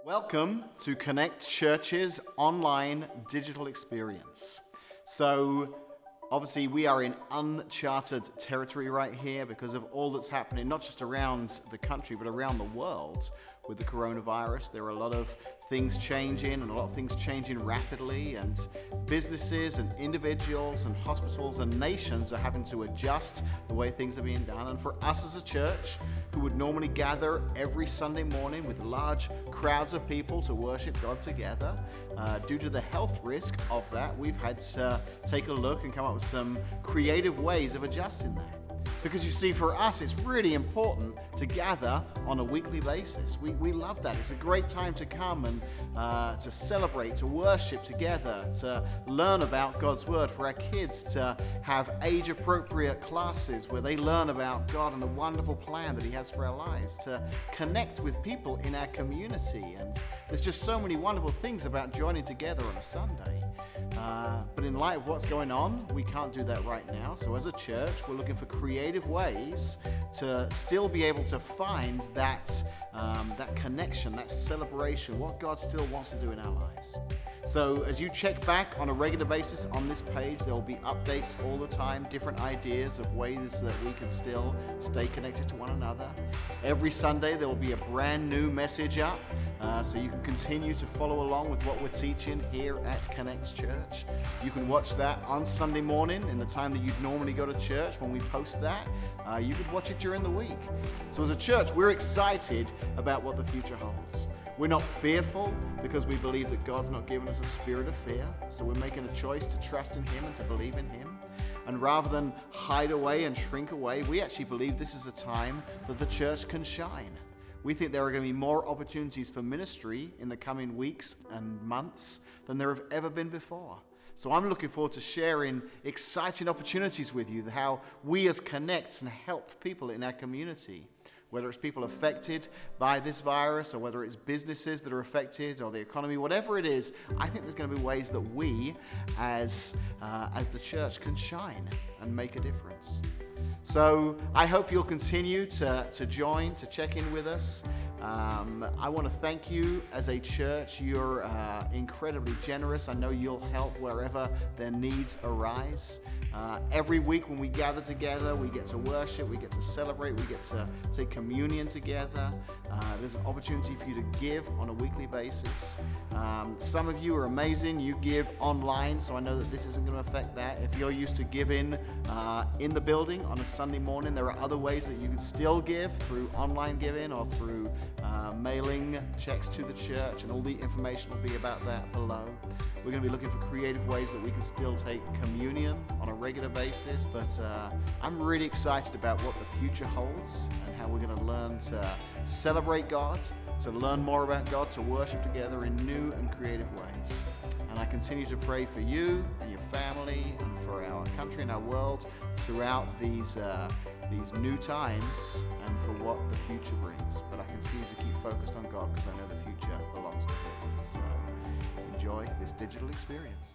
Welcome to Connect Church's online digital experience. So, obviously we are in uncharted territory right here because of all that's happening, not just around the country, but around the world with the coronavirus. There are a lot of things changing and a lot of things changing rapidly, and businesses and individuals and hospitals and nations are having to adjust the way things are being done. And for us as a church, who would normally gather every Sunday morning with large crowds of people to worship God together, due to the health risk of that, we've had to take a look and come up with some creative ways of adjusting that. Because you see, for us, it's really important to gather on a weekly basis. We love that. It's a great time to come and to celebrate, to worship together, to learn about God's Word, for our kids to have age-appropriate classes where they learn about God and the wonderful plan that He has for our lives, to connect with people in our community. And there's just so many wonderful things about joining together on a Sunday. But in light of what's going on, we can't do that right now. So as a church, we're looking for creative ways to still be able to find that connection, that celebration, what God still wants to do in our lives. So as you check back on a regular basis on this page, there will be updates all the time, different ideas of ways that we can still stay connected to one another. Every Sunday there will be a brand new message up, so you can continue to follow along with what we're teaching here at Connect Church. You can watch that on Sunday morning in the time that you'd normally go to church when we post that. You could watch it during the week. So as a church, we're excited about what the future holds. We're not fearful because we believe that God's not given us a spirit of fear. So we're making a choice to trust in Him and to believe in Him. And rather than hide away and shrink away, we actually believe this is a time that the church can shine. We think there are going to be more opportunities for ministry in the coming weeks and months than there have ever been before. So I'm looking forward to sharing exciting opportunities with you, how we as Connect can help people in our community, whether it's people affected by this virus or whether it's businesses that are affected or the economy, whatever it is. I think there's going to be ways that we as the church can shine and make a difference. So I hope you'll continue to join, to check in with us. I want to thank you as a church. You're incredibly generous. I know you'll help wherever their needs arise. Every week when we gather together, we get to worship, we get to celebrate, we get to take communion together. There's an opportunity for you to give on a weekly basis. Some of you are amazing. You give online, so I know that this isn't going to affect that. If you're used to giving in the building on a Sunday morning, there are other ways that you can still give through online giving or through mailing checks to the church, and all the information will be about that below. We're going to be looking for creative ways that we can still take communion on a regular basis, but I'm really excited about what the future holds and how we're going to learn to celebrate God, to learn more about God, to worship together in new and creative ways. And I continue to pray for you and your family and for our country and our world throughout these new times and for what the future brings. But I continue to keep focused on God because I know the future belongs to Him. So enjoy this digital experience.